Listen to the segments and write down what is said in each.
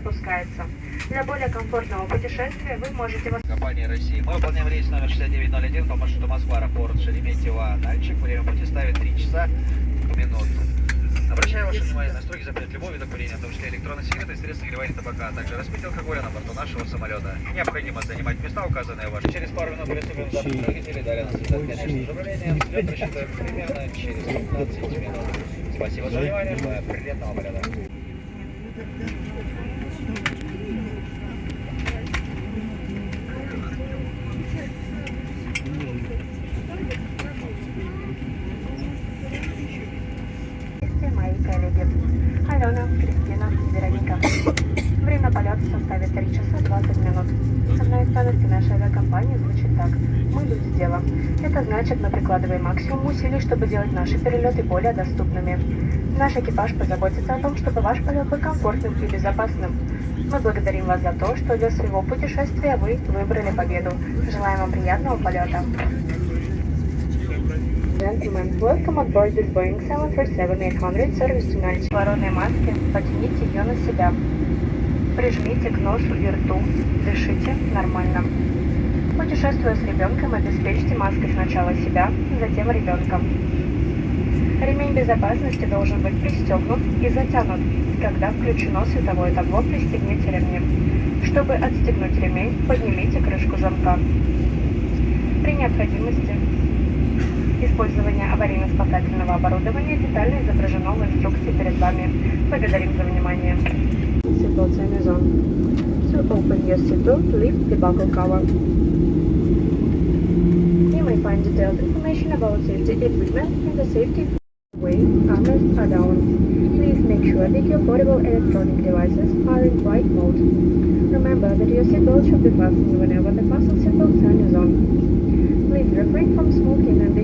допускается. Для более комфортного путешествия вы можете Компания России. Мы выполняем рейс номер 6901 по маршруту Москва, аэропорт Шереметьево, Нальчик. Время пути ставит 3 часа минут. Обращаю ваше внимание на строгий запрет любого вида курения, в том числе электронной сигареты и средств нагревания табака, а также распития алкоголя на борту нашего самолета. Необходимо занимать места, указанные в вашей. Через пару минут приступим к запуску двигателей. Далее нас ждет, конечно же, управление. Взлет рассчитываем примерно через 15 минут. Спасибо за внимание. Желаю приятного полета. Мои коллеги Алена, Кристина, Вероника. Время полета составит 3 часа 20 минут. Основная ценность нашей авиакомпании звучит так. Мы люди дела. Это значит, мы прикладываем максимум усилий, чтобы делать наши перелеты более доступными. Наш экипаж позаботится о том, чтобы ваш полет был комфортным и безопасным. Мы благодарим вас за то, что для своего путешествия вы выбрали победу. Желаем вам приятного полета. Gentlemen, welcome on board this Boeing 747-800 service tonight. Кислородные маски, потяните ее на себя. Прижмите к носу и рту, дышите нормально. Путешествуя с ребенком, обеспечьте маской сначала себя, затем ребенка. Ремень безопасности должен быть пристегнут и затянут. Когда включено световое табло, пристегните ремни. Чтобы отстегнуть ремень, поднимите крышку замка. При необходимости использование аварийно-спасательного оборудования детально изображено в инструкции перед вами. Благодарим за внимание. Seatbelt sign is on. To open your seatbelt, lift the buckle cover. You may find detailed information about safety equipment in the safety way armrests are down. Please make sure that your portable electronic devices are in flight mode. Remember that your seatbelt should be fastened whenever the fasten seatbelt sign is on. Please refrain from smoking and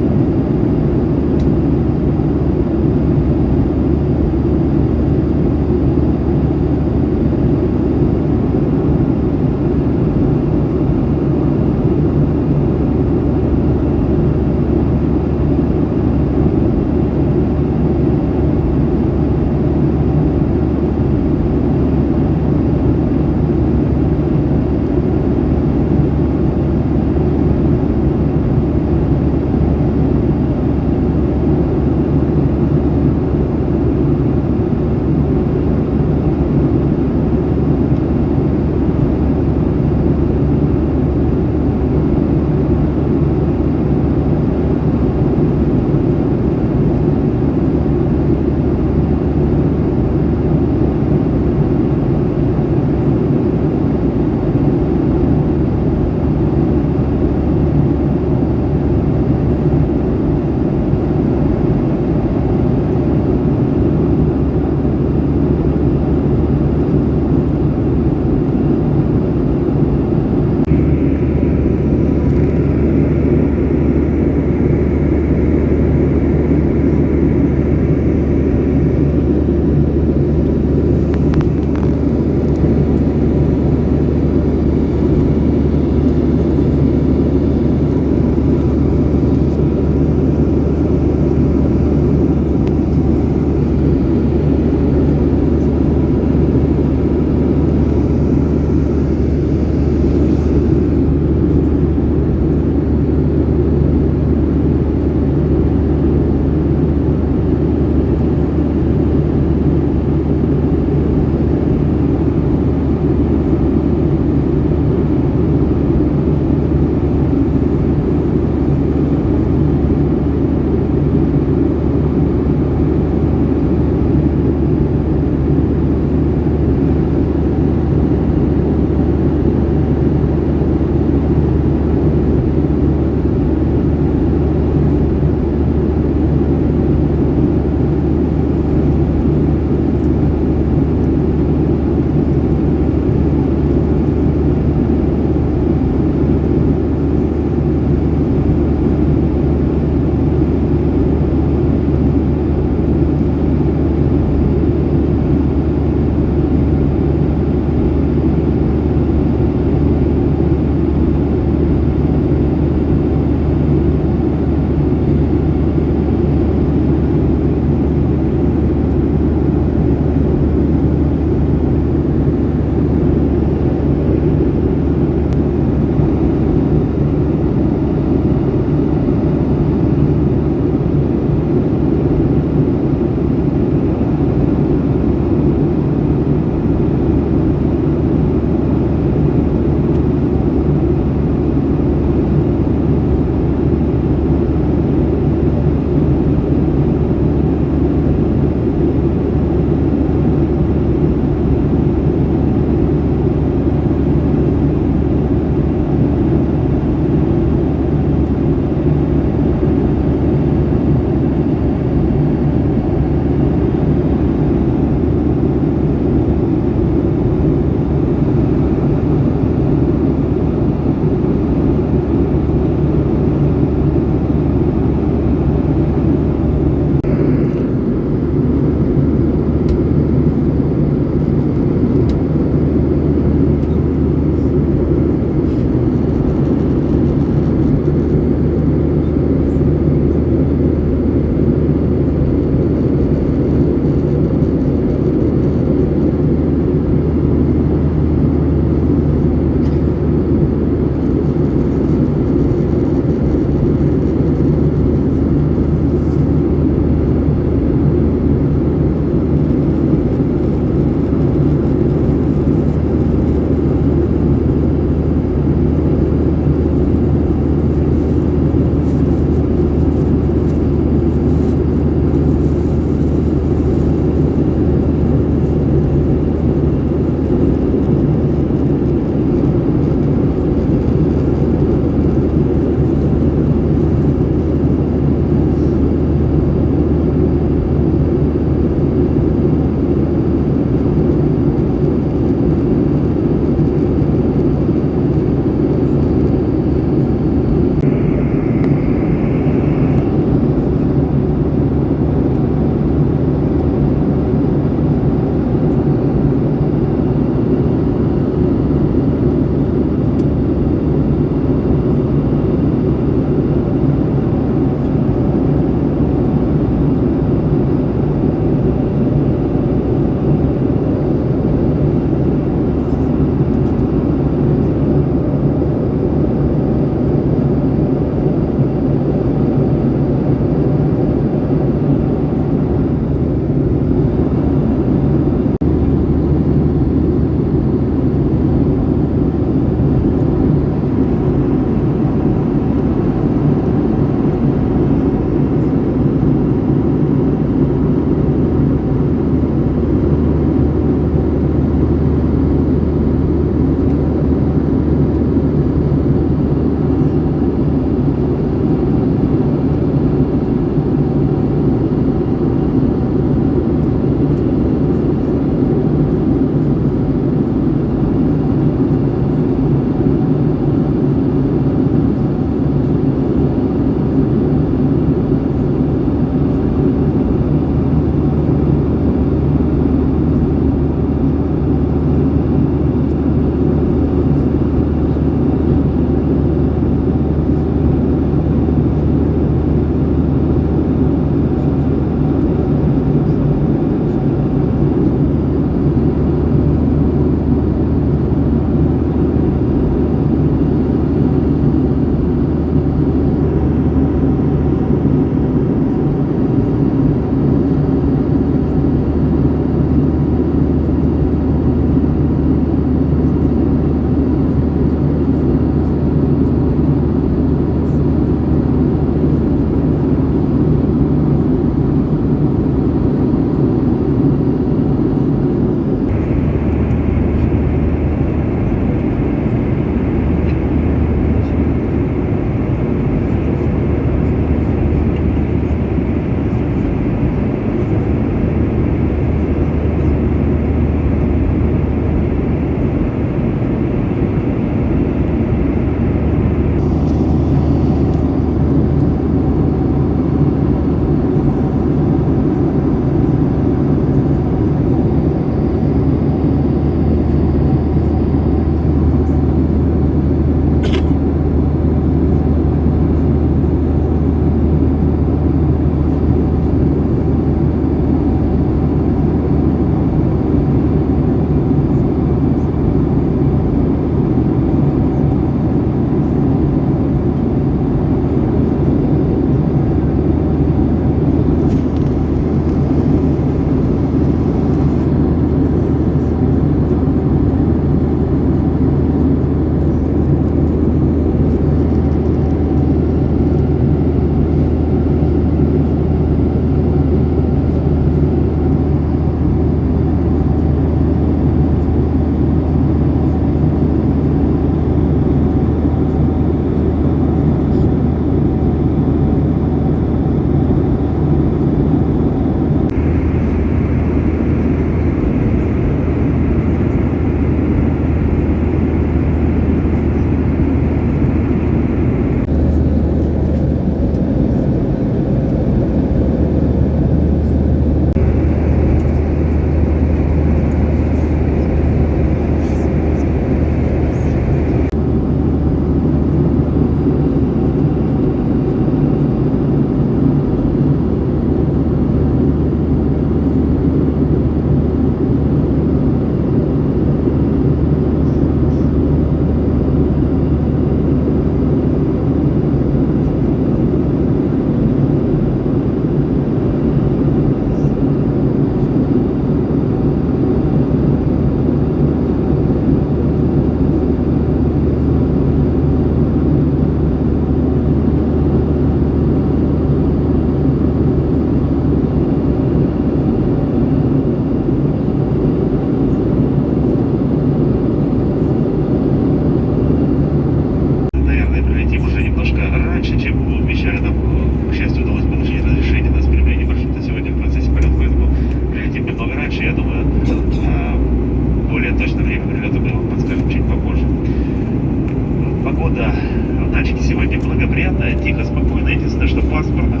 пасмурно.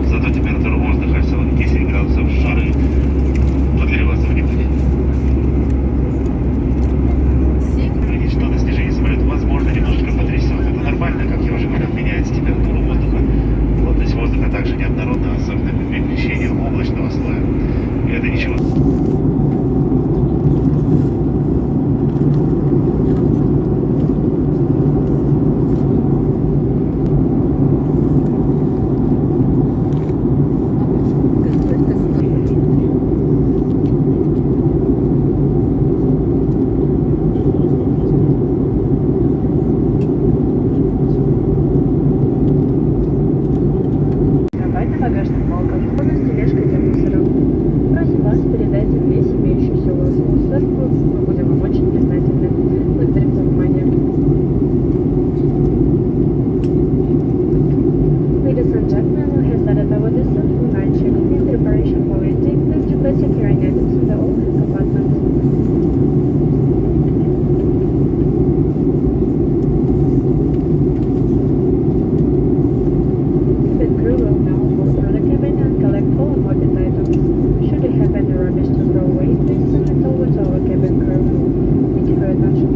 Зато температура воздуха всего 10 градусов жары. Подвергаться вниманию. Видеть, что на снижении самолет возможно немножко потрясет. Это нормально, как я уже говорил, меняется температура воздуха. Плотность воздуха также неоднородна, особенно при перемещении облачного слоя. И это ничего. Давайте багажных полках полностью тележкой для мусора. Просим вас, передайте весь имеющийся у вас мусор. Мы будем вам очень признательны. Благодарим за внимание. Ladies and gentlemen, we have started our descent for night check in preparation for landing. Please deposit your items in the overhead compartment. Cabin crew will now move through the cabin and collect all imported items. Should you have any rubbish to throw away, please send it over to our cabin crew. Thank you for your attention.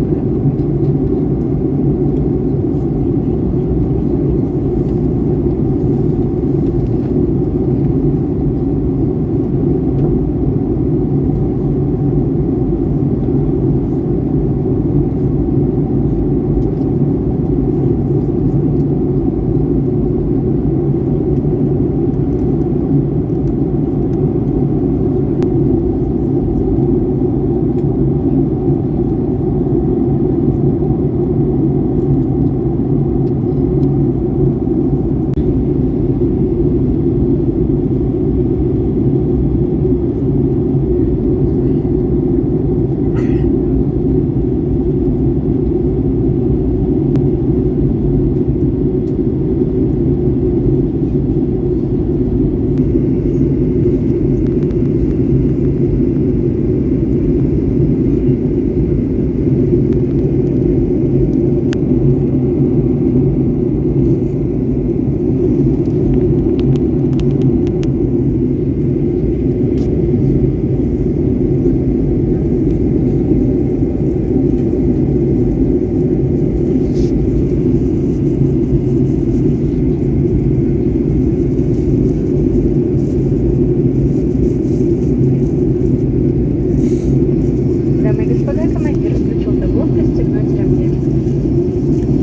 Дамы и господа, командир включил табло «Пристегнуть ремни».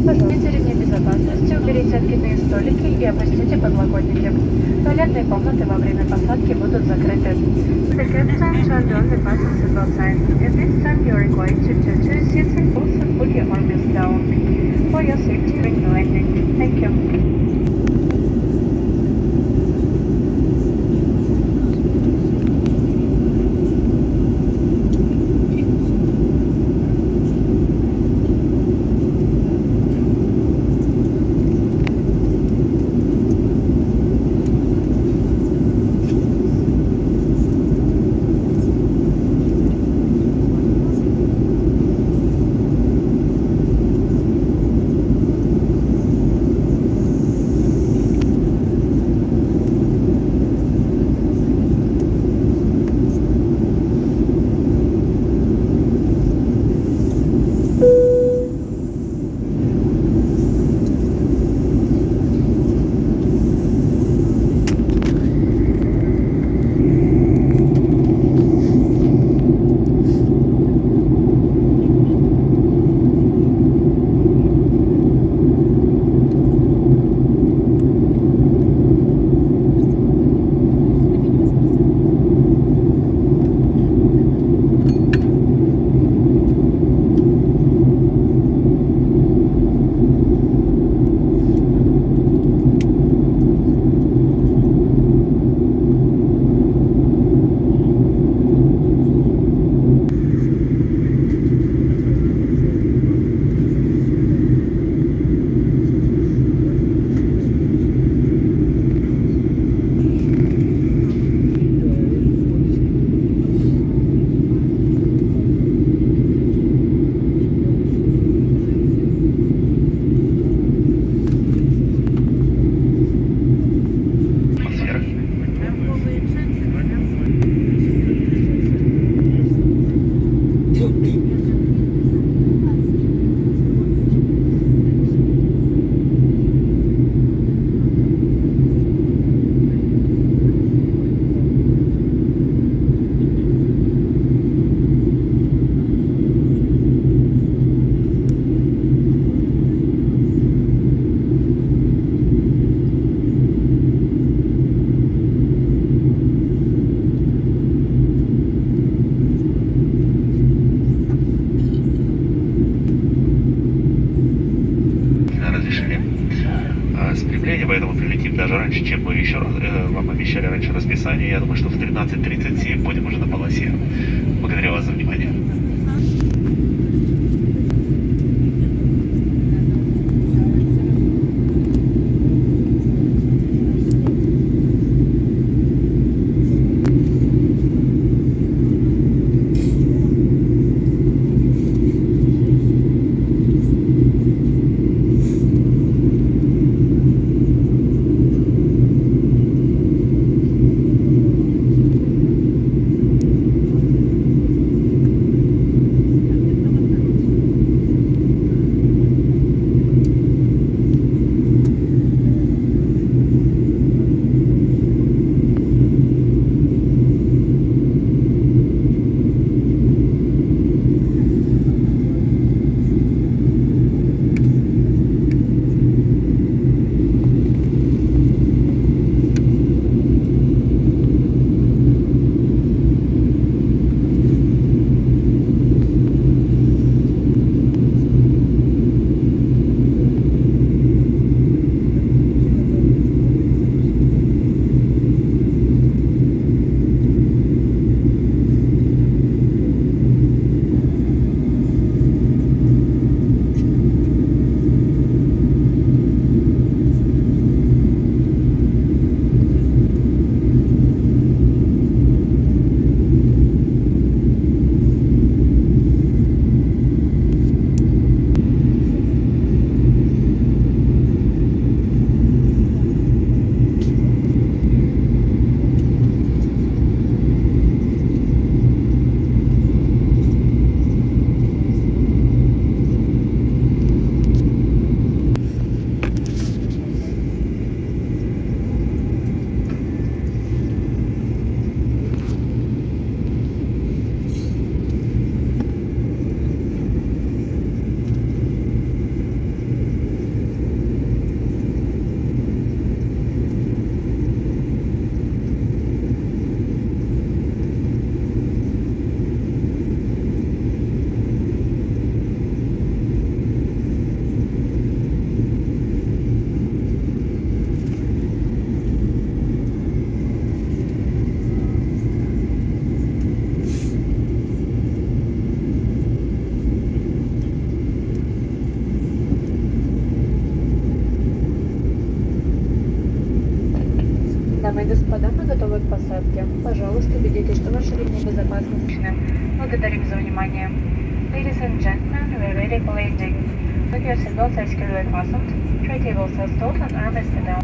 Пожалуйста, ремни безопасности, уберите откидные столики и опустите подлокотники. Туалетные комнаты во время посадки будут закрыты. The captain turned on the fasten seatbelt sign. At this time, you are required to turn to your seats and also put your armrests down for your safety during the landing. Thank you. долетим даже раньше, чем мы еще вам обещали раньше расписание. Я думаю, что в 13:37 будем уже на полосе. Благодарю вас за внимание. Дамы и господа, мы готовы к посадке. Пожалуйста, убедитесь, что ваши ремни безопасности. Благодарим за внимание. Ladies and gentlemen, we are ready for landing. Put your seatbelts are securely fastened. Tray tables are stowed and armrests down.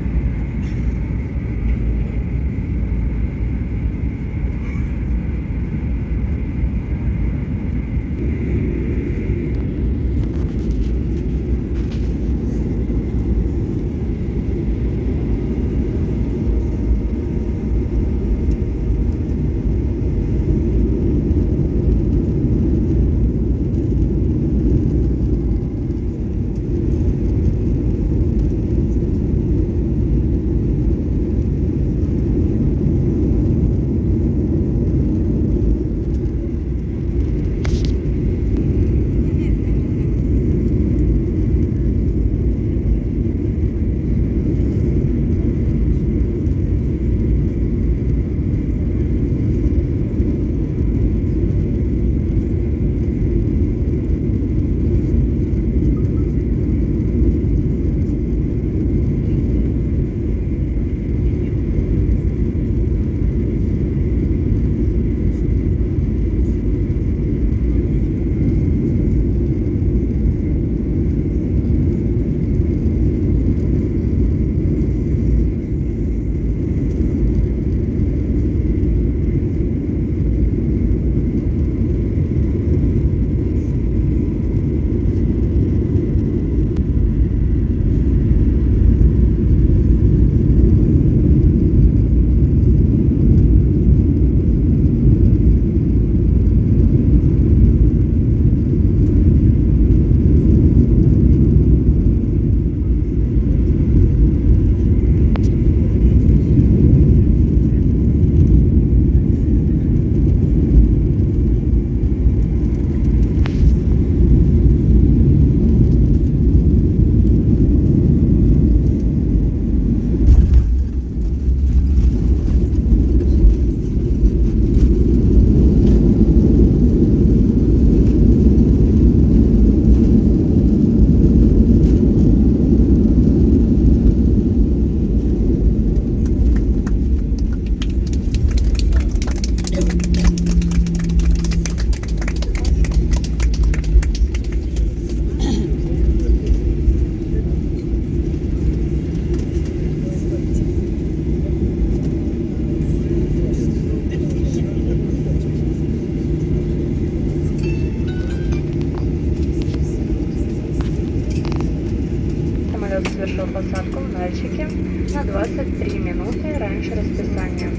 на 23 минуты раньше расписания.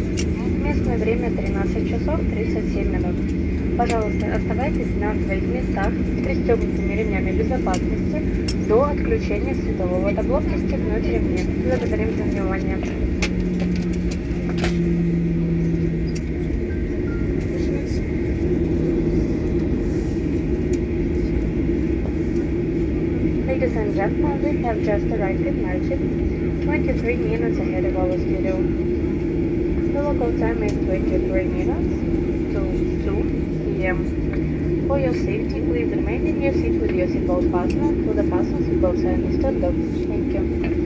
Местное время 13 часов 37 минут. Пожалуйста, оставайтесь на своих местах с пристегнутыми ремнями безопасности до отключения светового табло. Пристегнуть ремни. Благодарим за внимание. Ladies and gentlemen, we have just arrived at Marchik, 23 minutes ahead of our schedule. The local time is 23 minutes to 2 p.m. For your safety, please remain in your seat with your seatbelt fastened until the fasten seatbelt sign is turned off. Thank you.